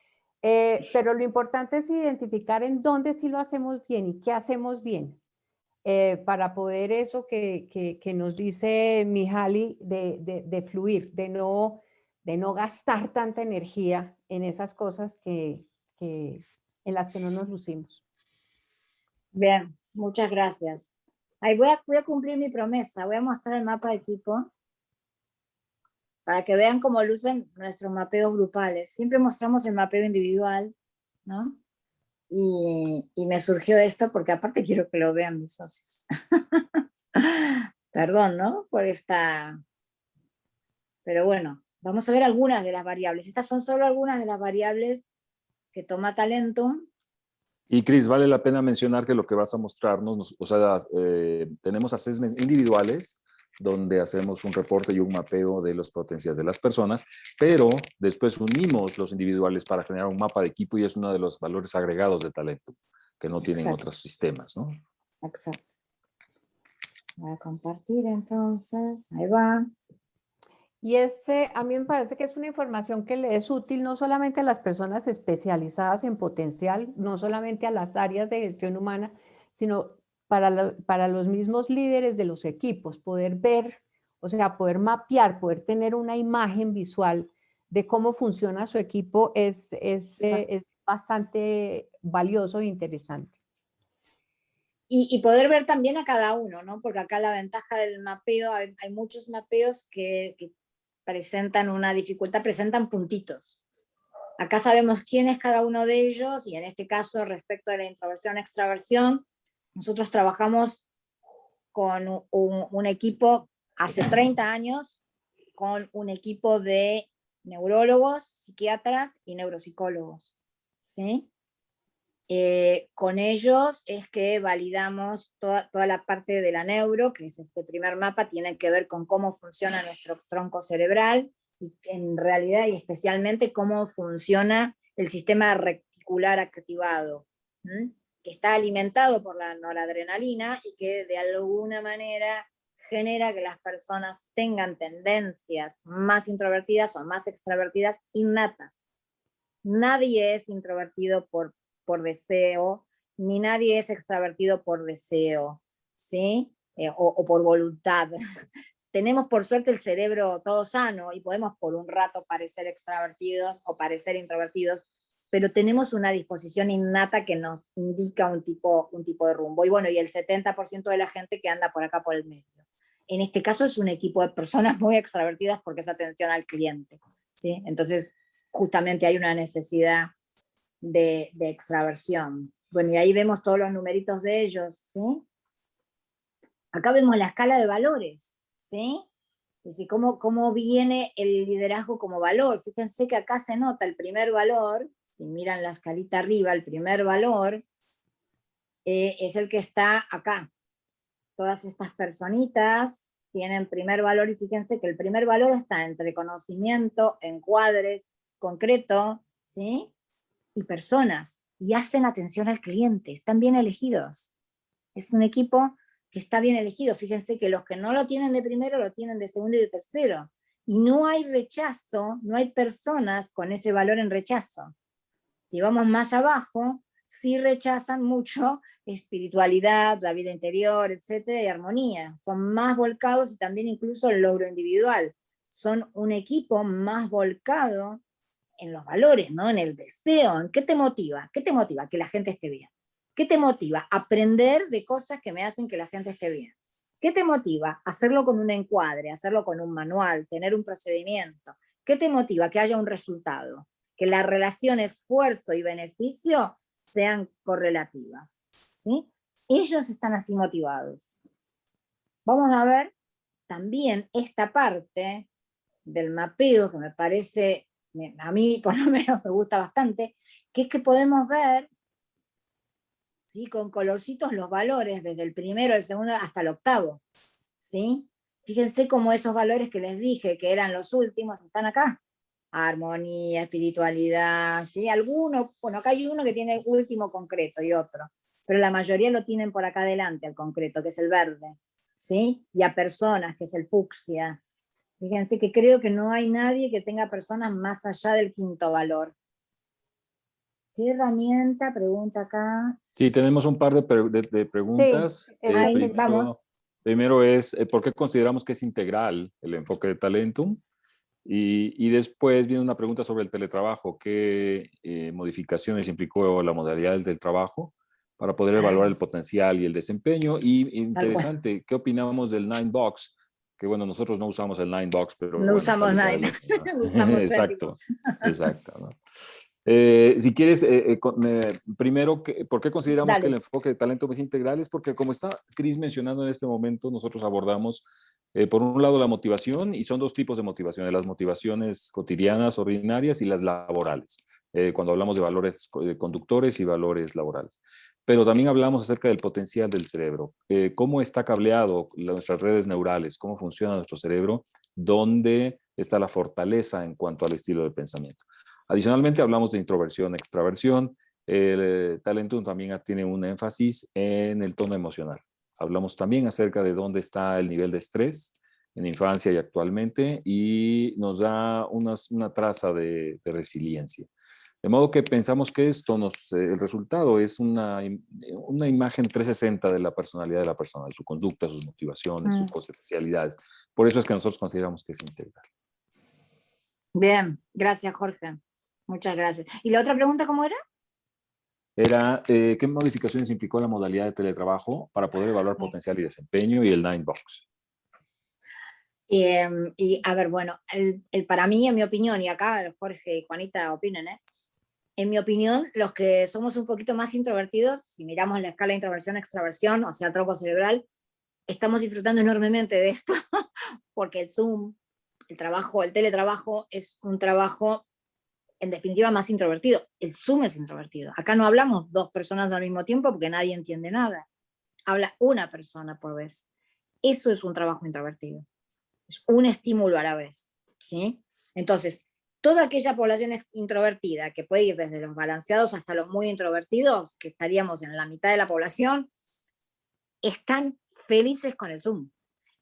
Pero lo importante es identificar en dónde sí lo hacemos bien y qué hacemos bien, para poder eso que nos dice Mihaly de fluir, de no gastar tanta energía en esas cosas en las que no nos lucimos. Bien, muchas gracias. Ahí voy a cumplir mi promesa, voy a mostrar el mapa de equipo para que vean cómo lucen nuestros mapeos grupales. Siempre mostramos el mapeo individual, ¿no? Y me surgió esto porque aparte quiero que lo vean mis socios. Perdón, ¿no? Por esta... Pero bueno, vamos a ver algunas de las variables. Estas son solo algunas de las variables que toma Talentum. Y Cris, vale la pena mencionar que lo que vas a mostrarnos, o sea, tenemos assessments individuales donde hacemos un reporte y un mapeo de las potencias de las personas, pero después unimos los individuales para generar un mapa de equipo y es uno de los valores agregados de Talentum que no tienen otros sistemas, ¿no? Exacto. Voy a compartir entonces, ahí va. Y a mí me parece que es una información que le es útil no solamente a las personas especializadas en potencial, no solamente a las áreas de gestión humana, sino para los mismos líderes de los equipos, poder ver, o sea, poder mapear, poder tener una imagen visual de cómo funciona su equipo es bastante valioso e interesante. Y poder ver también a cada uno, ¿no? Porque acá la ventaja del mapeo, hay muchos mapeos que presentan una dificultad, presentan puntitos. Acá sabemos quién es cada uno de ellos, y en este caso, respecto a la introversión-extraversión, nosotros trabajamos con un equipo hace 30 años, con un equipo de neurólogos, psiquiatras y neuropsicólogos, ¿sí? Con ellos es que validamos toda la parte de la neuro, que es este primer mapa, tiene que ver con cómo funciona nuestro tronco cerebral, y en realidad y especialmente cómo funciona el sistema reticular activado, que está alimentado por la noradrenalina y que de alguna manera genera que las personas tengan tendencias más introvertidas o más extravertidas innatas. Nadie es introvertido por deseo, ni nadie es extravertido por deseo, ¿sí? O por voluntad. Tenemos por suerte el cerebro todo sano y podemos por un rato parecer extravertidos o parecer introvertidos, pero tenemos una disposición innata que nos indica un tipo de rumbo. Y bueno, y el 70% de la gente que anda por acá por el medio. En este caso es un equipo de personas muy extravertidas porque es atención al cliente, ¿sí? Entonces, justamente hay una necesidad de extraversión. Bueno, y ahí vemos todos los numeritos de ellos, ¿sí? Acá vemos la escala de valores, ¿sí? Es decir, cómo viene el liderazgo como valor. Fíjense que acá se nota el primer valor, si miran la escalita arriba, el primer valor es el que está acá. Todas estas personitas tienen primer valor y fíjense que el primer valor está entre conocimiento, encuadres, concreto, ¿sí? Y personas, y hacen atención al cliente, están bien elegidos. Es un equipo que está bien elegido. Fíjense que los que no lo tienen de primero, lo tienen de segundo y de tercero. Y no hay rechazo, no hay personas con ese valor en rechazo. Si vamos más abajo, sí rechazan mucho espiritualidad, la vida interior, etcétera, y armonía. Son más volcados y también incluso el logro individual. Son un equipo más volcado en los valores, ¿no? En el deseo. ¿En qué te motiva? ¿Qué te motiva? Que la gente esté bien. ¿Qué te motiva? Aprender de cosas que me hacen que la gente esté bien. ¿Qué te motiva? Hacerlo con un encuadre, hacerlo con un manual, tener un procedimiento. ¿Qué te motiva? Que haya un resultado, que la relación esfuerzo y beneficio sean correlativas, ¿sí? Ellos están así motivados. Vamos a ver también esta parte del mapeo que me parece, a mí por lo menos me gusta bastante, que es que podemos ver, ¿sí?, con colorcitos los valores desde el primero, el segundo hasta el octavo, ¿sí? Fíjense cómo esos valores que les dije que eran los últimos están acá. Armonía, espiritualidad, ¿sí? Algunos, bueno, acá hay uno que tiene último concreto y otro, pero la mayoría lo tienen por acá adelante, el concreto, que es el verde, ¿sí? Y a personas, que es el fucsia. Fíjense que creo que no hay nadie que tenga personas más allá del quinto valor. ¿Qué herramienta? Pregunta acá. Sí, tenemos un par de Sí, preguntas. esa Ahí, primera. vamos. Primero es, ¿por qué consideramos que es integral el enfoque de Talentum? Y después viene una pregunta sobre el teletrabajo. ¿Qué modificaciones implicó la modalidad del trabajo para poder evaluar el potencial y el desempeño? Y Tal cual. interesante, ¿qué opinamos del Nine Box? Que bueno, nosotros no usamos el Nine Box, pero No bueno, tal usamos vez vale Nine, la pena. usamos Exacto, 20 exacto, ¿no? Si quieres, primero, ¿por qué consideramos que el Dale. enfoque de talento es integral? Es porque, como está Cris mencionando en este momento, nosotros abordamos, por un lado, la motivación, y son dos tipos de motivaciones: las motivaciones cotidianas, ordinarias, y las laborales, cuando hablamos de valores conductores y valores laborales. Pero también hablamos acerca del potencial del cerebro, cómo está cableado nuestras redes neurales, cómo funciona nuestro cerebro, dónde está la fortaleza en cuanto al estilo de pensamiento. Adicionalmente, hablamos de introversión, extraversión. El Talentum también tiene un énfasis en el tono emocional. Hablamos también acerca de dónde está el nivel de estrés en infancia y actualmente, y nos da una traza de resiliencia. De modo que pensamos que el resultado es una imagen 360 de la personalidad de la persona, de su conducta, sus motivaciones, sus especialidades. Por eso es que nosotros consideramos que es integral. Bien, gracias, Jorge. Muchas gracias. ¿Y la otra pregunta cómo era? Era qué modificaciones implicó la modalidad de teletrabajo para poder evaluar potencial y desempeño, y el Nine Box. Y a ver, bueno, para mí, en mi opinión, y acá Jorge y Juanita opinen, en mi opinión, los que somos un poquito más introvertidos, si miramos la escala de introversión-extraversión, o sea, tronco cerebral, estamos disfrutando enormemente de esto, porque el Zoom, el trabajo, el teletrabajo es un trabajo, en definitiva, más introvertido. El Zoom es introvertido. Acá no hablamos dos personas al mismo tiempo porque nadie entiende nada. Habla una persona por vez. Eso es un trabajo introvertido. Es un estímulo a la vez, ¿sí? Entonces, toda aquella población introvertida, que puede ir desde los balanceados hasta los muy introvertidos, que estaríamos en la mitad de la población, están felices con el Zoom.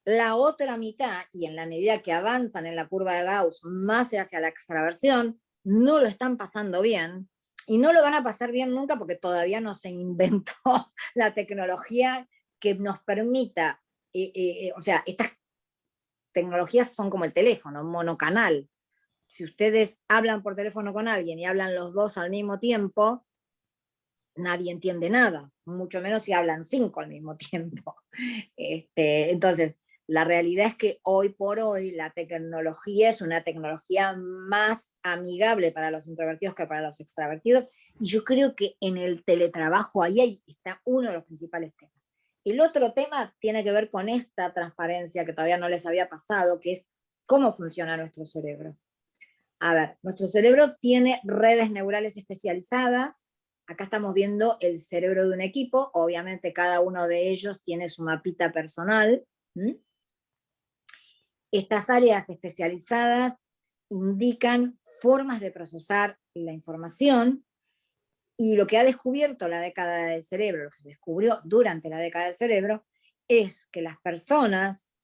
La otra mitad, y en la medida que avanzan en la curva de Gauss más hacia la extraversión, no lo están pasando bien, y no lo van a pasar bien nunca porque todavía no se inventó la tecnología que nos permita, o sea, estas tecnologías son como el teléfono, monocanal. Si ustedes hablan por teléfono con alguien y hablan los dos al mismo tiempo, nadie entiende nada, mucho menos si hablan 5 al mismo tiempo. Entonces, la realidad es que hoy por hoy la tecnología es una tecnología más amigable para los introvertidos que para los extravertidos, y yo creo que en el teletrabajo ahí está uno de los principales temas. El otro tema tiene que ver con esta transparencia que todavía no les había pasado, que es cómo funciona nuestro cerebro. A ver, nuestro cerebro tiene redes neurales especializadas. Acá estamos viendo el cerebro de un equipo. Obviamente cada uno de ellos tiene su mapita personal. Estas áreas especializadas indican formas de procesar la información, y lo que ha descubierto la década del cerebro, lo que se descubrió durante la década del cerebro, es que las personas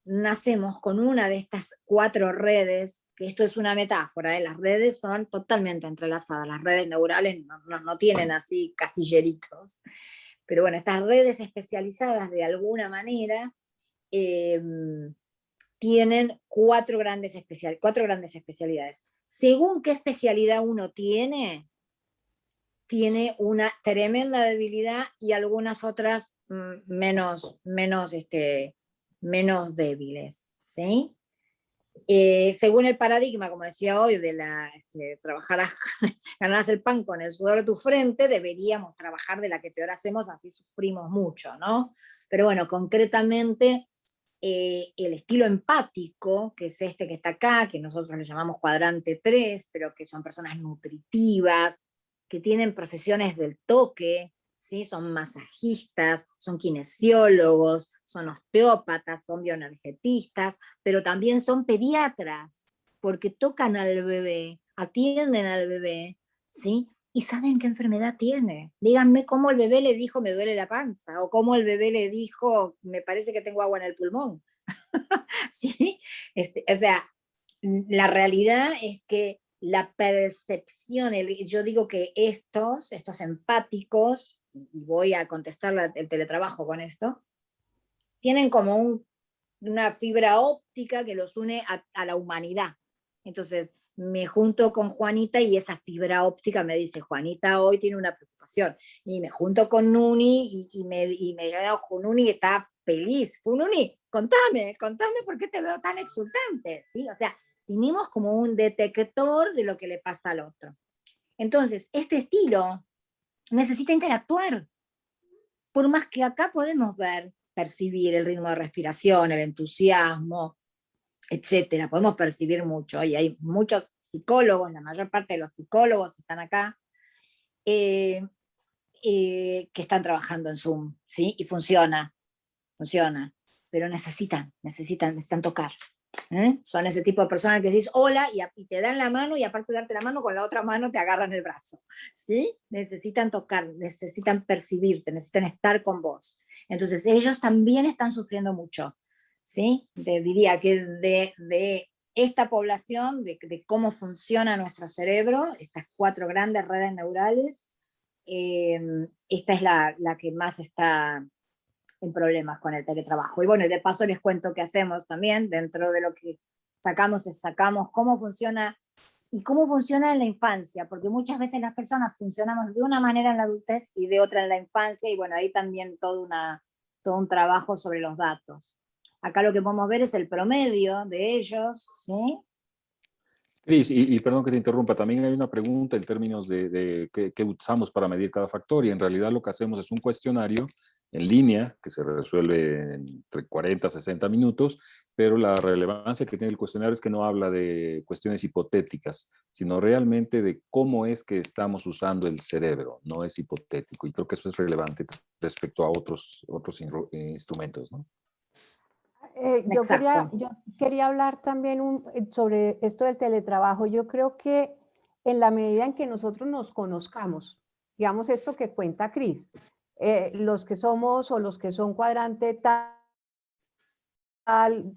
nacemos con una de estas 4 redes, que esto es una metáfora, las redes son totalmente entrelazadas, las redes neurales no tienen así casilleritos, pero bueno, estas redes especializadas de alguna manera tienen 4 grandes especialidades. Según qué especialidad uno tiene una tremenda debilidad y algunas otras menos menos débiles, ¿sí? Según el paradigma, como decía hoy, de trabajar, ganarás el pan con el sudor de tu frente, deberíamos trabajar de la que peor hacemos, así sufrimos mucho, ¿no? Pero bueno, concretamente, el estilo empático, que es este que está acá, que nosotros le llamamos cuadrante 3, pero que son personas nutritivas, que tienen profesiones del toque, ¿sí? Son masajistas, son kinesiólogos, son osteópatas, son bioenergetistas, pero también son pediatras, porque tocan al bebé, atienden al bebé, ¿sí? Y saben qué enfermedad tiene. Díganme cómo el bebé le dijo me duele la panza, o cómo el bebé le dijo me parece que tengo agua en el pulmón. ¿Sí? O sea, la realidad es que la percepción, yo digo que estos empáticos, y voy a contestar el teletrabajo con esto, tienen como una fibra óptica que los une a la humanidad. Entonces, me junto con Juanita y esa fibra óptica me dice, Juanita hoy tiene una preocupación. Y me junto con Nuni y me veo con Nuni y está feliz. Nuni, contame por qué te veo tan exultante, ¿sí? O sea, tenemos como un detector de lo que le pasa al otro. Entonces, este estilo necesita interactuar. Por más que acá podemos percibir el ritmo de respiración, el entusiasmo, etcétera, podemos percibir mucho, y hay muchos psicólogos, la mayor parte de los psicólogos están acá, que están trabajando en Zoom, ¿sí? Y funciona, pero necesitan tocar. Son ese tipo de personas que dices hola y te dan la mano y aparte de darte la mano, con la otra mano te agarran el brazo, ¿sí? Necesitan tocar, necesitan percibirte, necesitan estar con vos. Entonces ellos también están sufriendo mucho, ¿sí? Diría que de esta población, de cómo funciona nuestro cerebro, estas 4 grandes redes neurales, esta es la que más está en problemas con el teletrabajo. Y bueno, y de paso les cuento qué hacemos también, dentro de lo que sacamos cómo funciona y cómo funciona en la infancia, porque muchas veces las personas funcionamos de una manera en la adultez y de otra en la infancia, y bueno, ahí también todo un trabajo sobre los datos. Acá lo que podemos ver es el promedio de ellos, ¿sí? Cris, y perdón que te interrumpa, también hay una pregunta en términos de qué usamos para medir cada factor, y en realidad lo que hacemos es un cuestionario en línea que se resuelve entre 40 a 60 minutos, pero la relevancia que tiene el cuestionario es que no habla de cuestiones hipotéticas, sino realmente de cómo es que estamos usando el cerebro, no es hipotético, y creo que eso es relevante respecto a otros instrumentos, ¿no? Exacto. Yo quería hablar también sobre esto del teletrabajo. Yo creo que en la medida en que nosotros nos conozcamos, digamos esto que cuenta Cris, los que somos o los que son cuadrante tal,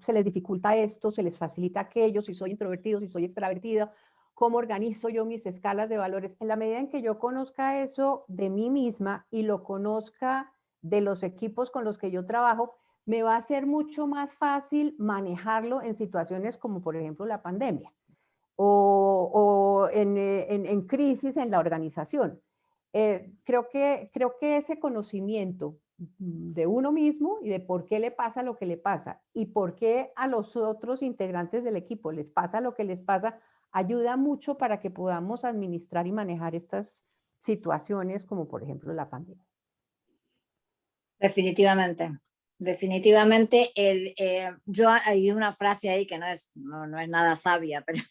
se les dificulta esto, se les facilita aquello, si soy introvertido, si soy extravertido, cómo organizo yo mis escalas de valores. En la medida en que yo conozca eso de mí misma y lo conozca de los equipos con los que yo trabajo, me va a ser mucho más fácil manejarlo en situaciones como por ejemplo la pandemia o en crisis en la organización. Creo que ese conocimiento de uno mismo y de por qué le pasa lo que le pasa y por qué a los otros integrantes del equipo les pasa lo que les pasa, ayuda mucho para que podamos administrar y manejar estas situaciones como por ejemplo la pandemia. Definitivamente. Definitivamente, hay una frase ahí que no es nada sabia, pero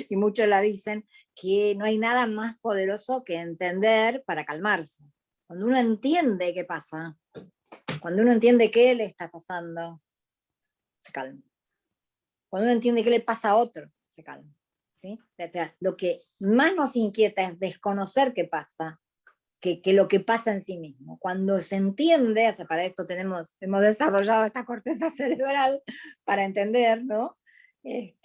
y muchos la dicen, que no hay nada más poderoso que entender para calmarse. Cuando uno entiende qué pasa, cuando uno entiende qué le está pasando, se calma. Cuando uno entiende qué le pasa a otro, se calma. ¿Sí? O sea, lo que más nos inquieta es desconocer qué pasa, que lo que pasa en sí mismo. Cuando se entiende, o sea, para esto hemos desarrollado esta corteza cerebral para entender, ¿no? Y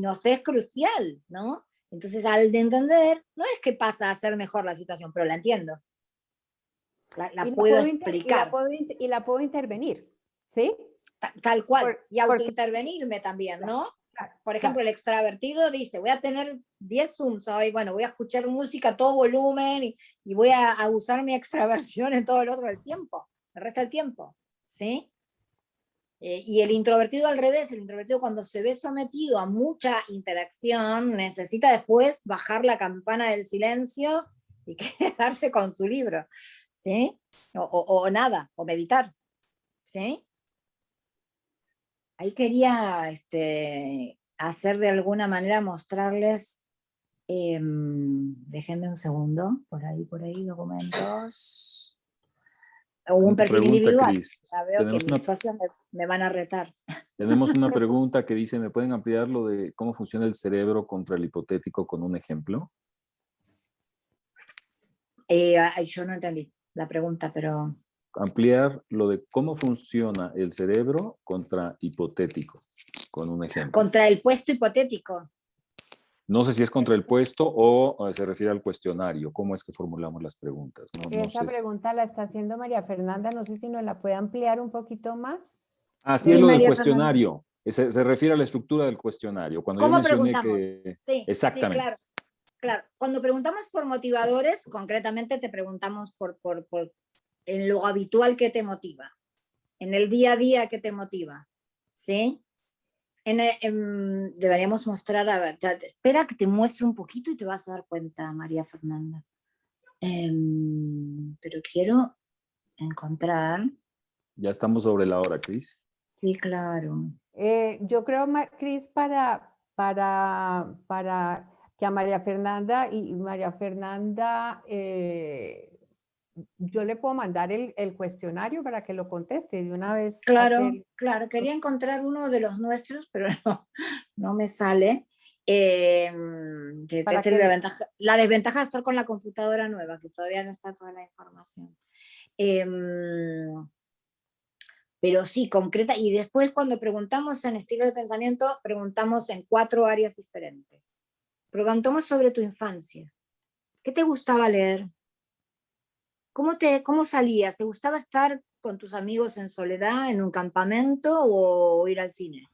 nos es crucial, ¿no? Entonces, al de entender, no es que pasa a ser mejor la situación, pero la entiendo. La puedo explicar. Y la puedo intervenir, ¿sí? Tal cual. Y autointervenirme también, ¿no? Por ejemplo, el extravertido dice, voy a tener 10 Zooms hoy, bueno, voy a escuchar música a todo volumen y voy a usar mi extraversión en todo el otro del tiempo, el resto del tiempo, ¿sí? Y el introvertido al revés, el introvertido cuando se ve sometido a mucha interacción, necesita después bajar la campana del silencio y quedarse con su libro, ¿sí? O nada, o meditar, ¿sí? Ahí quería hacer de alguna manera, mostrarles, déjenme un segundo, por ahí, documentos. O un Una perfil pregunta, individual. Cris. Ya veo que mis socios me van a retar. Tenemos una pregunta que dice, ¿me pueden ampliar lo de cómo funciona el cerebro contra el hipotético con un ejemplo? Yo no entendí la pregunta, pero... Ampliar lo de cómo funciona el cerebro contra hipotético, con un ejemplo. Contra el puesto hipotético. No sé si es contra el puesto o se refiere al cuestionario. ¿Cómo es que formulamos las preguntas? No Esa sé. pregunta la está haciendo María Fernanda, no sé si nos la puede ampliar un poquito más. Sí, es lo del María Fernanda. cuestionario. Se refiere a la estructura del cuestionario. Cuando yo ¿Cómo mencioné preguntamos? que... Sí, Exactamente. claro. Claro, cuando preguntamos por motivadores, concretamente te preguntamos por en lo habitual que te motiva, en el día a día que te motiva, ¿sí? Deberíamos mostrar, espera que te muestre un poquito y te vas a dar cuenta, María Fernanda. Pero quiero encontrar... Ya estamos sobre la hora, Cris. Sí, claro. Yo creo, Cris, para que a María Fernanda yo le puedo mandar el cuestionario para que lo conteste de una vez. Claro, quería encontrar uno de los nuestros, pero no me sale. La desventaja de estar con la computadora nueva, que todavía no está toda la información. Pero sí, concreta. Y después cuando preguntamos en estilo de pensamiento, preguntamos en 4 áreas diferentes. Preguntamos sobre tu infancia. ¿Qué te gustaba leer? ¿Cómo salías? ¿Te gustaba estar con tus amigos en soledad, en un campamento o ir al cine?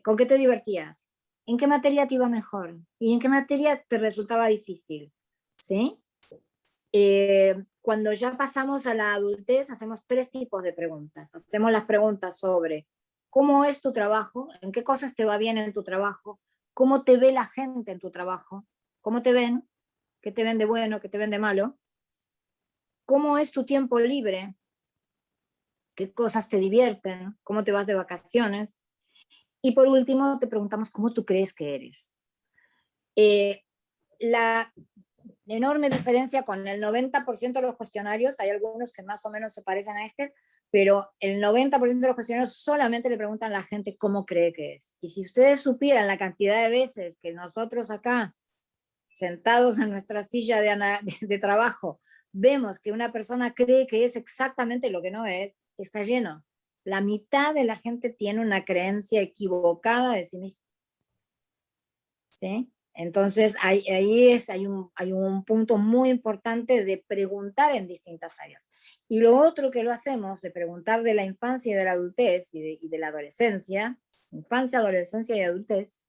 ¿Con qué te divertías? ¿En qué materia te iba mejor? ¿Y en qué materia te resultaba difícil? ¿Sí? Cuando ya pasamos a la adultez, hacemos 3 tipos de preguntas. Hacemos las preguntas sobre cómo es tu trabajo, en qué cosas te va bien en tu trabajo, cómo te ve la gente en tu trabajo, cómo te ven, qué te ven de bueno, qué te ven de malo, cómo es tu tiempo libre, qué cosas te divierten, cómo te vas de vacaciones. Y por último, te preguntamos cómo tú crees que eres. La enorme diferencia con el 90% de los cuestionarios, hay algunos que más o menos se parecen a este, pero el 90% de los cuestionarios solamente le preguntan a la gente cómo cree que es. Y si ustedes supieran la cantidad de veces que nosotros acá, sentados en nuestra silla de trabajo, vemos que una persona cree que es exactamente lo que no es, está lleno. La mitad de la gente tiene una creencia equivocada de sí misma. ¿Sí? Entonces, hay un punto muy importante de preguntar en distintas áreas. Y lo otro que lo hacemos, de preguntar de la infancia y de la adultez y de la adolescencia, infancia, adolescencia y adultez,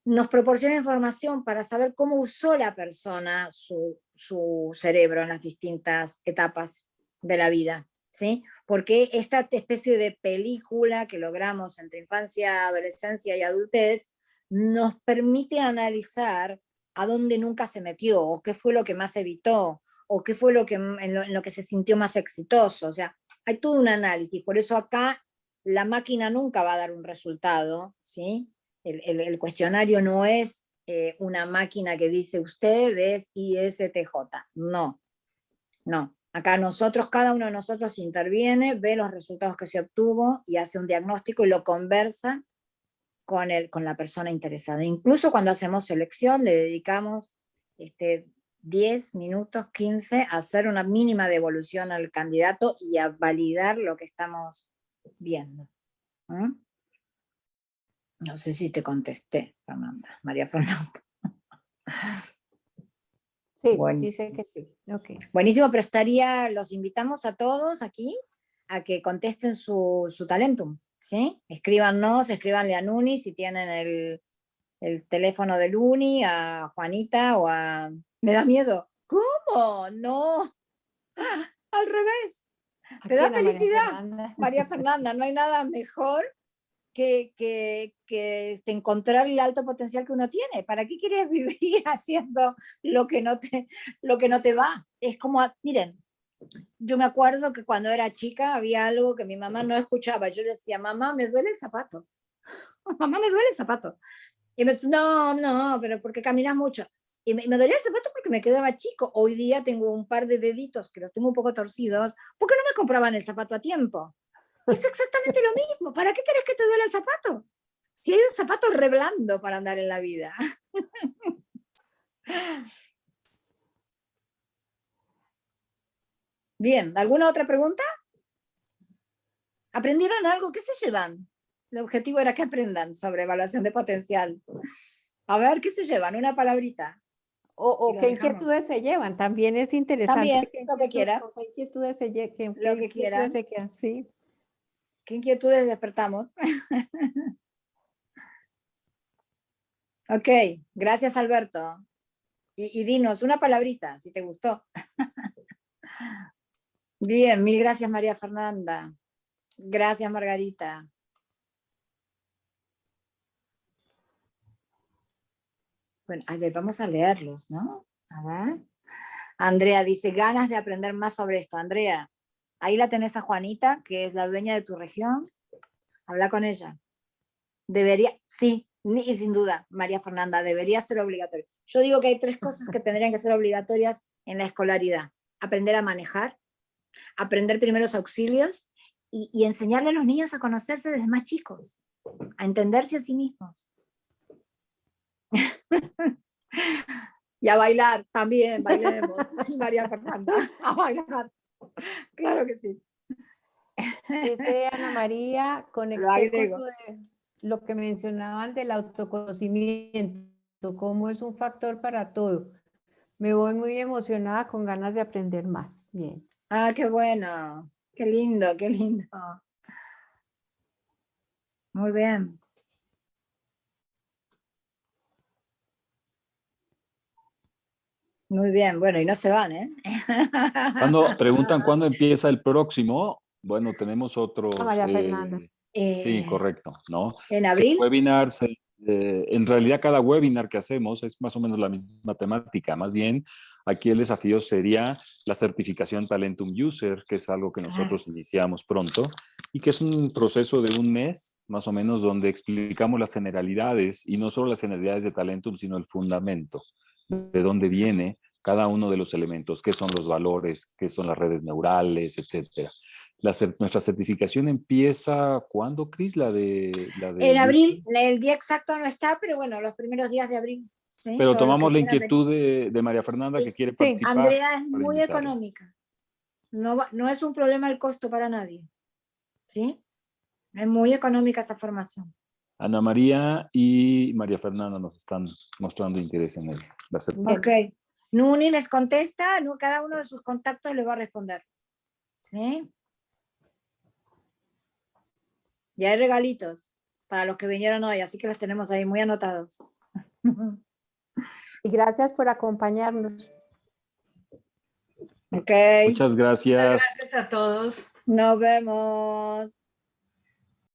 nos proporciona información para saber cómo usó la persona su cerebro en las distintas etapas de la vida, ¿sí? Porque esta especie de película que logramos entre infancia, adolescencia y adultez nos permite analizar a dónde nunca se metió, o qué fue lo que más evitó, o qué fue en lo que se sintió más exitoso. O sea, hay todo un análisis. Por eso acá la máquina nunca va a dar un resultado, ¿sí? El cuestionario no es una máquina que dice usted es ISTJ. No, no. Acá cada uno de nosotros interviene, ve los resultados que se obtuvo y hace un diagnóstico y lo conversa con la persona interesada. Incluso cuando hacemos selección, le dedicamos 10 minutos, 15, a hacer una mínima devolución al candidato y a validar lo que estamos viendo. No sé si te contesté, Fernanda, María Fernanda. Sí, Buenísimo. dice que sí. Okay. Buenísimo, pero los invitamos a todos aquí a que contesten su talentum, ¿sí? Escríbanle a Nuni si tienen el teléfono de Luni, a Juanita o a... Me da miedo. ¿Cómo? No, al revés. ¿A Te da quién? ¿A María felicidad, Fernanda? María Fernanda. No hay nada mejor que encontrar el alto potencial que uno tiene. ¿Para qué quieres vivir haciendo lo que no te va? Es como, miren, yo me acuerdo que cuando era chica había algo que mi mamá no escuchaba. Yo le decía, mamá, me duele el zapato. Mamá, me duele el zapato. Y me decía, no, no, pero porque caminas mucho. Y me dolía el zapato porque me quedaba chico. Hoy día tengo un par de deditos que los tengo un poco torcidos porque no me compraban el zapato a tiempo. Es exactamente lo mismo. ¿Para qué quieres que te duele el zapato? Si hay un zapato re blando para andar en la vida. Bien, ¿alguna otra pregunta? ¿Aprendieron algo? ¿Qué se llevan? El objetivo era que aprendan sobre evaluación de potencial. A ver, ¿qué se llevan? Una palabrita. O Y lo qué dejamos. inquietudes se llevan. También es interesante. También, lo que quiera. ¿Qué inquietudes se llevan? Lo que quiera. Se quedan? Sí. ¿Qué inquietudes despertamos? Ok, gracias Alberto. Y dinos una palabrita, si te gustó. Bien, mil gracias María Fernanda. Gracias Margarita. Bueno, a ver, vamos a leerlos, ¿no? A ver. Andrea dice, ganas de aprender más sobre esto. Andrea, ahí la tenés a Juanita, que es la dueña de tu región. Habla con ella. Debería, sí, y sin duda, María Fernanda, debería ser obligatorio. Yo digo que hay 3 cosas que tendrían que ser obligatorias en la escolaridad. Aprender a manejar, aprender primeros auxilios y enseñarle a los niños a conocerse desde más chicos, a entenderse a sí mismos. Y a bailar también, bailemos, María Fernanda, a bailar. Claro que sí. Dice Ana María, Lo conecté con agrego. lo que mencionaban del autoconocimiento, cómo es un factor para todo. Me voy muy emocionada con ganas de aprender más. Bien. Ah, qué bueno, qué lindo, qué lindo. Muy bien. Muy bien, bueno, y no se van, ¿eh? Cuando preguntan cuándo empieza el próximo, bueno, tenemos otros, A María Fernanda. sí, correcto, ¿no? ¿En Que abril? webinars, en realidad cada webinar que hacemos es más o menos la misma temática, más bien aquí el desafío sería la certificación Talentum User, que es algo que nosotros iniciamos pronto y que es un proceso de un mes, más o menos, donde explicamos las generalidades y no solo las generalidades de Talentum, sino el fundamento, de dónde viene cada uno de los elementos, qué son los valores, qué son las redes neurales, etcétera. Nuestra certificación empieza, ¿cuándo, Cris? En abril, el día exacto no está, pero bueno, los primeros días de abril. ¿Sí? Pero Todos los tomamos que la quieran venir. inquietud de María Fernanda que quiere Sí. participar Andrea es para muy invitarla. económica. No es un problema el costo para nadie. ¿Sí? Es muy económica esa formación. Ana María y María Fernanda nos están mostrando interés en la certificación. Ok. Nuni les contesta, cada uno de sus contactos le va a responder. ¿Sí? Y hay regalitos para los que vinieron hoy, así que los tenemos ahí muy anotados. Y gracias por acompañarnos. Ok. Muchas gracias. Gracias a todos. Nos vemos.